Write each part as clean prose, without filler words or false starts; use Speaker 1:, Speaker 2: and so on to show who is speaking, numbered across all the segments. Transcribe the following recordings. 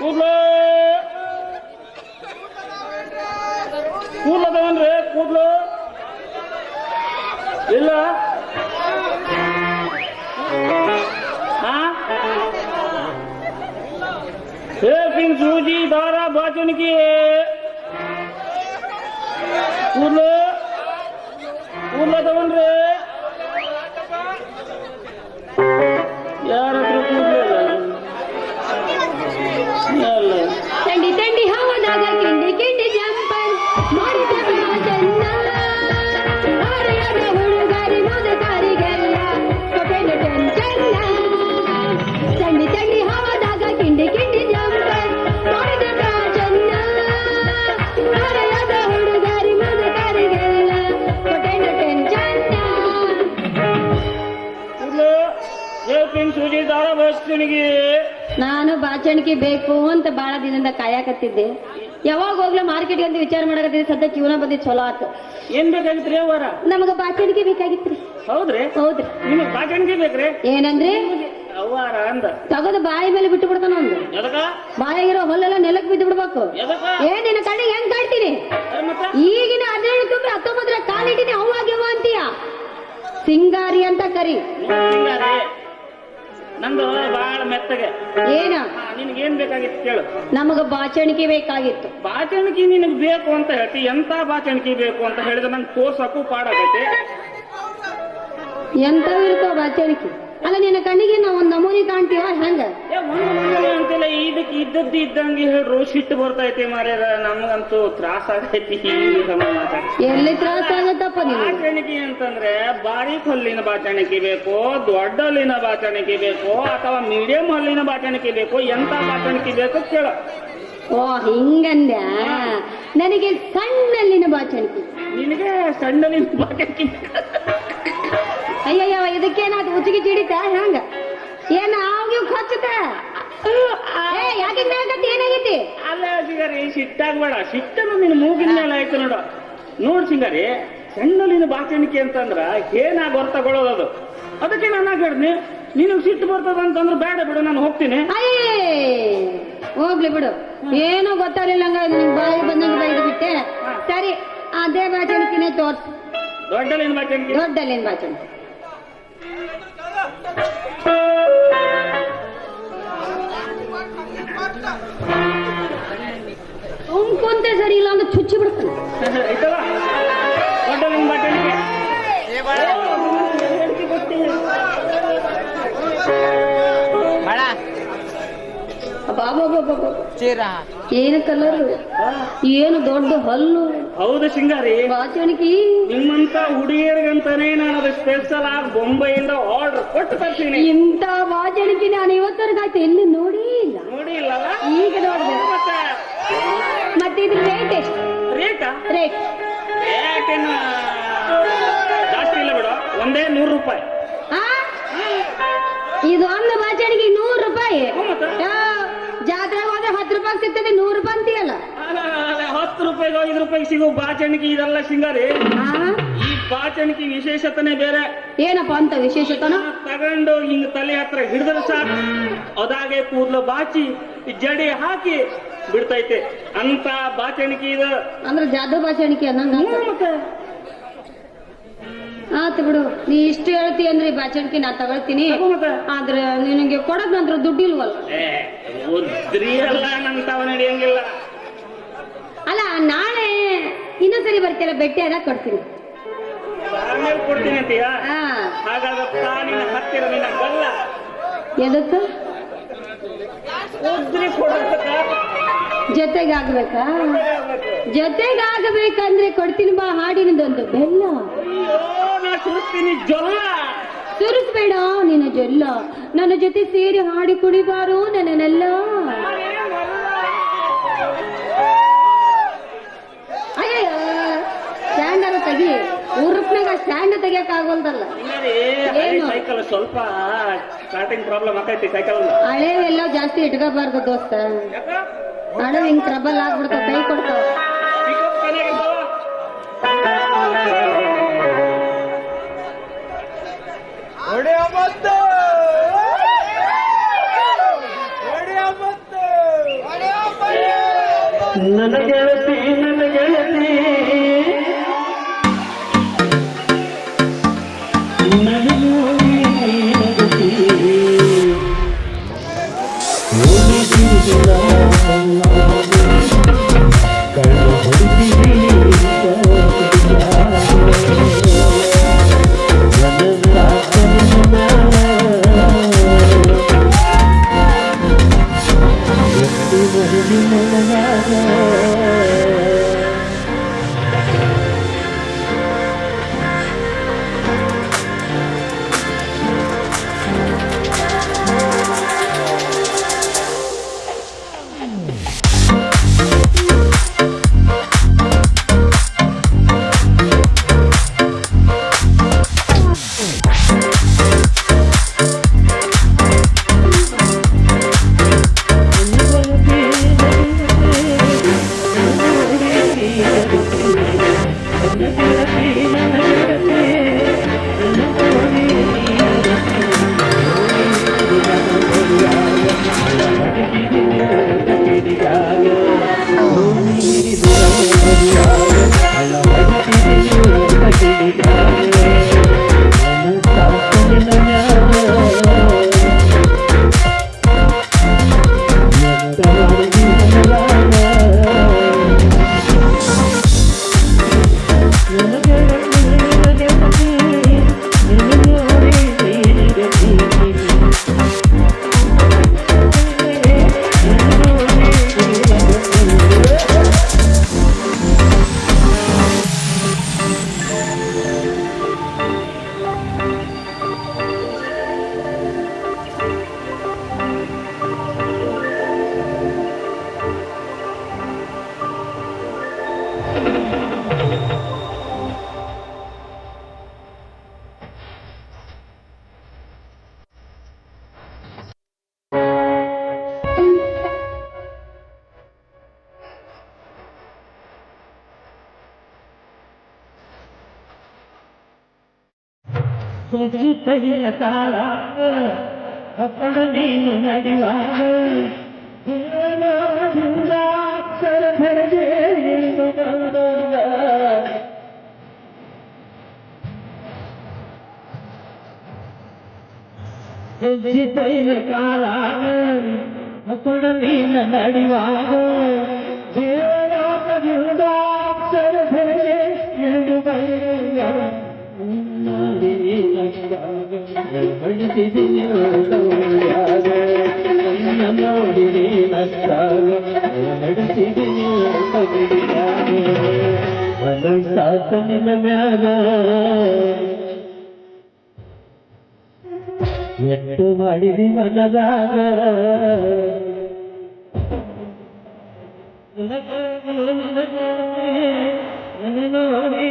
Speaker 1: ಕೂದ್ಲು ಅದಾವನ್ರಿ ಕೂದ್ಲು ಇಲ್ಲ ಹೇಪಿಂಗ್ ಸೂಜಿ ದಾರ ಬಾಚಣಿಕೆ ಕೂದ್ಲು ಅದಾವನ್ರಿ ಯಾರ ಹತ್ರ ಕೂದ್ಲು
Speaker 2: ತಂಡಿ ತಂಡಿ ಹವದಾಗ ಕಿಂಡಿ ಕಿಂಡಿ ಜಂಪರ್ ಮಾಡಿದ ಚೆನ್ನ ಆರೆಯಾದ ಹುಡುಗಾರಿ ಮುದುಕಾರಿಗೆಲ್ಲ ಕೊಟ್ಟೆನ ಚೆನ್ನ ತಂಡಿ ತಂಡಿ ಹವದಾಗ ಕಿಂಡಿ ಕಿಂಡಿ ಜಂಪರ್ ಮಾಡಿದ ಚೆನ್ನ ಆರೆಯಾದ ಹುಡುಗಾರಿ ಮುದುಕಾರಿಗೆಲ್ಲ ಕೊಟ್ಟೆನ ಚೆನ್ನ
Speaker 1: ಸೂಜಿ ದಾರ ಬಾಚಣಿಗೆ
Speaker 2: ನಾನು ಬಾಚಣಿಕೆ ಬೇಕು ಅಂತ ಬಹಳ ದಿನದಿಂದ ಕಾಯಕತ್ತಿದ್ದೆ. ಯಾವಾಗ ಹೋಗ್ಲ ಮಾರ್ಕೆಟ್ಗೆ ಅಂತ ವಿಚಾರ ಮಾಡಕತ್ತಿದ್ದೆ. ಸದ್ಯ ಜೀವನ ಬಂದಿ ಚಲೋ ಆತು.
Speaker 1: ಏನ್ ಬೇಕಾಗಿತ್ರಿ ಅವರ?
Speaker 2: ನಮಗ ಬಾಚಣಿಕೆ ಬೇಕಾಗಿತ್ರಿ.
Speaker 1: ಹೌದ್ರಿ?
Speaker 2: ಹೌದ್ರಿ.
Speaker 1: ನಿಮಗ್ ಬಾಚಣಿಕೆ ಬೇಕ್ರಿ?
Speaker 2: ಏನಂದ್ರಿ?
Speaker 1: ಅವ್ವಾರ ಅಂದ
Speaker 2: ತಗದು ಬಾಯಿ ಮೇಲೆ ಬಿಟ್ಟು ಬಿಡ್ತಾನ ಒಂದು. ಬಾಯಾಗಿರೋ ಹೊಲ್ಲೆಲ್ಲ ನೆಲಕ್ ಬಿದ್ದು ಬಿಡ್ಬೇಕು. ಏನಿನ ಕಡೆ ಹೆಂಗ್ ಕಾಡ್ತೀನಿ? ಈಗಿನ 17 ತುಂಬಿ 19 ಕಾಲಿಟ್ಟಿನಿ ಅವಾಗ್ಯವ ಅಂತೀಯ. ಸಿಂಗಾರಿ ಅಂತ ಕರಿ.
Speaker 1: ನಂದು ಬಾಳ ಮೆತ್ತಗೆ.
Speaker 2: ಏನ
Speaker 1: ನಿನ್ಗೇನ್ ಬೇಕಾಗಿತ್ತು ಕೇಳು.
Speaker 2: ನಮಗ ಬಾಚಣಿಕೆ ಬೇಕಾಗಿತ್ತು.
Speaker 1: ಬಾಚಣಿಕೆ ನಿನಗ್ ಬೇಕು ಅಂತ ಹೇಳ್ತಿ. ಎಂತ ಬಾಚಣಿಕೆ ಬೇಕು ಅಂತ ಹೇಳಿದ್ರೆ ನಂಗೆ ತೋರ್ಸಕ್ಕೂ ಪಾಡಾಗೈತಿ.
Speaker 2: ಎಂತ ಇರ್ತಾವ ಬಾಚಣಿಕೆ? ಅಲ್ಲ ನಿನ್ನ ಕಣ್ಣಿಗೆ ನಾವು ಒಂದ್ ನಮೂನಿ ಕಾಣ್ತೀವ ಹೆಂಗ?
Speaker 1: ಅಂತಿಲ್ಲ, ಇದಕ್ಕೆ ಇದ್ದದ್ದು ಇದ್ದಂಗೆ ಹೇಳ್ರು ಸಿಟ್ಟು ಬರ್ತೈತಿ ಮಾರ್ಯಾರ. ನಮ್ಗಂತೂ ತ್ರಾಸ ಆಗೈತಿ.
Speaker 2: ಎಲ್ಲಿ ತ್ರಾಸ ಆಗತ್ತಪ್ಪ?
Speaker 1: ಬಾಚಣಿಕೆ ಅಂತಂದ್ರೆ ಬಾರೀಕ್ ಹಲ್ಲಿನ ಬಾಚಣಿಕೆ ಬೇಕು, ದೊಡ್ಡ ಹಲ್ಲಿನ ಬಾಚಣಿಕೆ ಬೇಕು, ಅಥವಾ ಮೀಡಿಯಂ ಹಲ್ಲಿನ ಬಾಚಣಿಕೆ ಬೇಕು? ಎಂತ ಬಾಚಣಿಕೆ ಬೇಕು ಕೇಳ.
Speaker 2: ಓ ಹಿಂಗಂದ್ಯ. ನನಗೆ ಸಣ್ಣಲ್ಲಿನ ಬಾಚಣಿಕೆ.
Speaker 1: ನಿನಗೆ ಸಣ್ಣಲ್ಲಿನ ಬಾಚಣಿಕೆ?
Speaker 2: ಅಯ್ಯಯ್ಯವ ಇದಕ್ಕೇನಾದ್ರು ಹುಚ್ಚಿಗೆ ಚಿಡಿತ ಹೆಂಗ? ಏನ ಅವ್ಗಿವ್ ಹಚ್ಚುತ್ತ? ಏನಾಗೈತಿ?
Speaker 1: ಅಲ್ಲ ಸಿಂಗಾರಿ, ಸಿಟ್ಟಾಗ್ಬೇಡ. ಸಿಟ್ಟನ್ನು ನಿನ್ನ ಮೂಗಿನ ಮೇಲೆ ಆಯ್ತು ನೋಡು. ನೋಡ್ ಸಿಂಗಾರಿ, ಸಣ್ಣಲಿನ ಬಾಚಣಿಕೆ ಅಂತಂದ್ರ ಏನಾಗ ಹೊರ ತಗೊಳ್ಳೋದು. ಅದಕ್ಕೆ ನಾನು ಹೇಳಿದ್ನಿ, ನೀನು ಸಿಟ್ಟು ಬರ್ತದ ಅಂತಂದ್ರೆ ಬೇಡ ಬಿಡು, ನಾನು ಹೋಗ್ತೀನಿ.
Speaker 2: ಹೋಗ್ಲಿ ಬಿಡು, ಏನೋ ಗೊತ್ತಾಗಲಿಲ್ಲ ನಿನ್ ಬಾಯಿ ಬಂದಂಗೆ ಬೈದು ಬಿಟ್ಟೆ. ಸರಿ, ಅದೇ ಬಾಚಣಿಕೆನೆ ತೋರ್ಸು.
Speaker 1: ದೊಡ್ಡಲಿನ ಬಾಚಣಿಕೆ?
Speaker 2: ದೊಡ್ಡಲಿನ ಬಾಚಣಿಕೆ. ಕುಂತೆ ಸರಿ ಇಲ್ಲ ಅಂದ್ರೆ ಚುಚ್ಚಿ ಬಿಡ್ತಾನೆ.
Speaker 1: ದೊಡ್ಡಲಿನ ಬಾಚಣಿಕೆ ಏನು ಕಲರ್, ಏನು ದೊಡ್ಡ ಹಲ್ಲು. ಹೌದು ಸಿಂಗಾರಿ,
Speaker 2: ಬಾಚಣಿಕೆ
Speaker 1: ನಿಮ್ಮಂತ ಹುಡುಗಿಯರಿಗಂತಾನೆ ನಾನು ಅದು ಸ್ಪೆಷಲ್ ಆಗಿ ಬೊಂಬೈಯಿಂದ ಆರ್ಡರ್ ಕೊಟ್ಟು ತರ್ತೀನಿ.
Speaker 2: ಇಂತ ಬಾಚಣಿಕೆ ನಾನು ಇವತ್ತರೆಗಾಯ್ತು ಎಲ್ಲಿ ನೋಡಿ ಇಲ್ಲ. ಈಗ ನೋಡಿದೆ. ಮತ್ತೆ ಇದು ರೇಟ್ ಎಷ್ಟು?
Speaker 1: ರೇಟಾ?
Speaker 2: ರೇಟ್
Speaker 1: ಏನು ಜಾಸ್ತಿ ಇಲ್ಲ ಬಿಡು, ಒಂದೇ 100 ರೂಪಾಯಿ.
Speaker 2: ಇದು ಒಂದು ಬಾಚಣಿಗೆ 100 ರೂಪಾಯಿ. ಜಾತ್ರೆಗೆ ಹೋದ್ರೆ 10 ರೂಪಾಯಿ ಸಿಗ್ತದೆ, 100 ರೂಪಾಯಿ ಅಂತೀಯಲ್ಲ.
Speaker 1: 10 ರೂಪಾಯಿಗೆ 5 ರೂಪಾಯಿಗೆ ಸಿಗೋ ಬಾಚಣಿಕೆ ಇದೆಲ್ಲ ಸಿಂಗಾರಿ. ಈ ಬಾಚಣಿಕೆ ವಿಶೇಷತನೇ ಬೇರೆ.
Speaker 2: ಏನಪ್ಪ ಅಂತ ವಿಶೇಷತನ?
Speaker 1: ತಗೊಂಡು ಹಿಂಗ ತಲೆ ಹತ್ರ ಹಿಡಿದ್ರೆ ಸಾಕು, ಅದಾಗೆ ಕೂದಲು ಬಾಚಿ ಜಡಿ ಹಾಕಿ ಬಿಡ್ತೈತೆ ಅಂತ ಬಾಚಣಿಕೆ ಇದು. ಅಂದ್ರೆ
Speaker 2: ಜಾದು ಬಾಚಣಿಕೆ ಅನ್ನಂಗ. ಆತು ಬಿಡು, ನೀ ಇಷ್ಟು ಹೇಳ್ತಿ ಅಂದ್ರೆ ಬಾಚಣಿಕೆ ನಾ ತಗೊಳ್ತೀನಿ. ಆದ್ರೆ ನಿನಗೆ ಕೊಡಕ್ ನಂತರ ದುಡ್ಡು ಇಲ್ವಲ್ಲ.
Speaker 1: ನಡೆಯಂಗಿಲ್ಲ.
Speaker 2: ಅಲ್ಲ, ನಾಳೆ ಇನ್ನೊಂದ್ಸರಿ ಬರ್ತೀರ, ಭೇಟಿ ಆದಾಗ ಕೊಡ್ತೀನಿ.
Speaker 1: ಆಮೇಲೆ ಕೊಡ್ತೀನಿ ಅಂತೀಯ? ಹಾಗಾದ್ರೆ ನಿನ್ನ ಹತ್ತಿರ ನಿನ್ನ ಗಲ್ಲ
Speaker 2: ಎದಕ್ಕ ಜೊತೆಗಾಗ್ಬೇಕಾ? ಜೊತೆಗಾಗಬೇಕಂದ್ರೆ ಕೊಡ್ತೀನಿ ಬಾ. ಹಾಡಿನದೊಂದು ಬೆಲ್ಲ ಸುರಿಸ್ಬೇಡ ನೀನು ಜೊಲ್ಲ. ನನ್ನ ಜೊತೆ ಸೇರಿ ಹಾಡಿ ಕುಡಿಬಾರು ನನ್ನನ್ನೆಲ್ಲ. ಅಯ್ಯಯ್ಯ, ಸ್ಟ್ಯಾಂಡರ್ ತೆಗಿ. ಊರ್ನಾಗ ಸ್ಟ್ಯಾಂಡ್ ತೆಗಿಯಕ್ ಆಗೋಲ್ದಲ್ಲ.
Speaker 1: ಸ್ವಲ್ಪ ಸ್ಟಾರ್ಟಿಂಗ್ ಪ್ರಾಬ್ಲಮ್ ಆಗೈತಿ ಸೈಕಲ್.
Speaker 2: ಹಳೆವೆಲ್ಲ ಜಾಸ್ತಿ ಇಟ್ಕೋಬಾರ್ದು ದೋಸ್ತ. ಹಳೆ ಹಿಂಗ್ ಟ್ರಬಲ್ ಆಗ್ಬಿಡ್ತಾವ, ಕೈ ಕೊಡ್ತಾವ.
Speaker 1: ನನ್ನ ಗೆಳತಿ ಸುಜಿತಯ್ಯ ಕಾಲ ಅಪ್ಪಡ ನೀನು ನಡೆಯುವಾಗ ಅಕ್ಷರ ಧರೆಗೆ ಇಳಿದು ಬಂದಾಗ ಸುಜಿತಯ್ಯ ಕಾಲ ಅಪ್ಪಡ ನೀನು ನಡೆಯುವಾಗ ಅಕ್ಷರ ಧರೆಗೆ ಇಳಿದು ಬಂದಾಗ ಸಾತನಿನ ಮ್ಯಾಗ ಎಷ್ಟು ಮಾಡಿದಿ ಮನದಾಗ ನೋಡಿ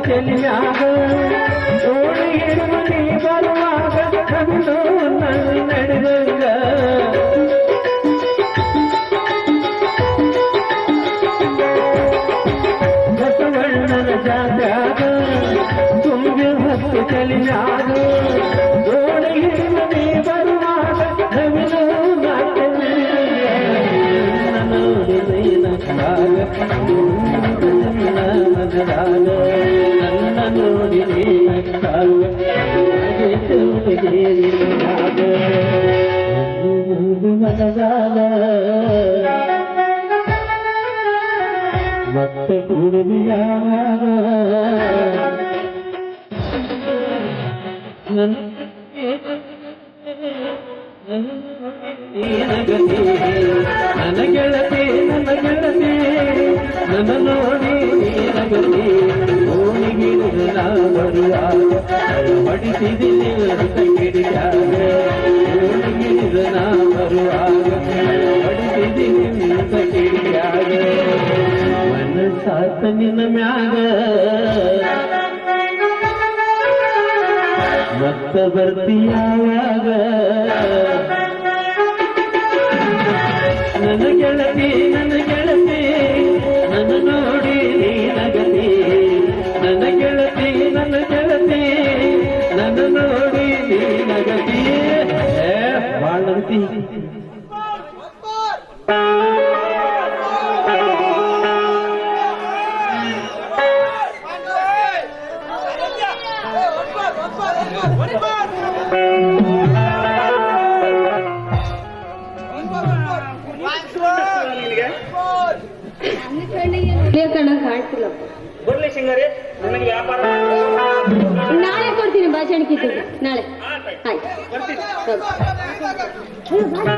Speaker 1: ಚೆಲಿಯಾಗ ಓಡಿ ಮನೆ ಬರುವಾಗ ಕವಿದು ನಡೆದಂಗ ಬಸವಣ್ಣನ ಜಾತ್ಯಾಗ ತುಂಬಿ ಹೊತ್ತು ಚೆಲಿಯಾಗ ಓಡಿ ಮನೆ ಬರುವಾಗ ಕವಿದು ನನ್ನ ನೋಡಿ ಮನದಾನ ಮತ್ತೆ ಕುಡಿಯಾಗ ನನ್ನ
Speaker 3: ನೀನಗತಿ ನನ್ನ ಗೆಳತಿ ನನ್ನ ನೋಡಿ ನೀನಗತಿ ಓಣಿಗಿಳಿದು ನಾ ಬರುವಾಗ ಬಡಿಸಿದಿನಿ ಕಿಡಿಯಾಗ ಓಣಿಗಿಳಿದು ನಾ ಬರುವಾಗ ಬಡಿಸಿದಿನಿ ಕಿಡಿಯಾಗ ಮನಸಾತ ನಿನ್ನ ಮ್ಯಾಗ ಮತ್ತ ಬರ್ತೀಯಾವಾಗ ನನ್ನ ಗೆಳತಿ ನನ್ನ ನೋಡಿ ನೀನಗತಿ ನನ್ನ ಗೆಳತಿ ನನ್ನ ನೋಡಿ ನೀನಗತಿ ಬಾಳಂತಿ
Speaker 2: ಕಣ್ಣ ಕಾಣ್ತಿಲ್ಲ.
Speaker 1: ಬರ್ಲಿ ಸಿಂಗರಿ, ನನಗೆ ವ್ಯಾಪಾರ
Speaker 2: ನಾಳೆ ಕೊಡ್ತೀನಿ ಬಾಚಣಿಕೆ ನಾಳೆ. ಆಯ್ತು
Speaker 1: ಬರ್ತೀನಿ.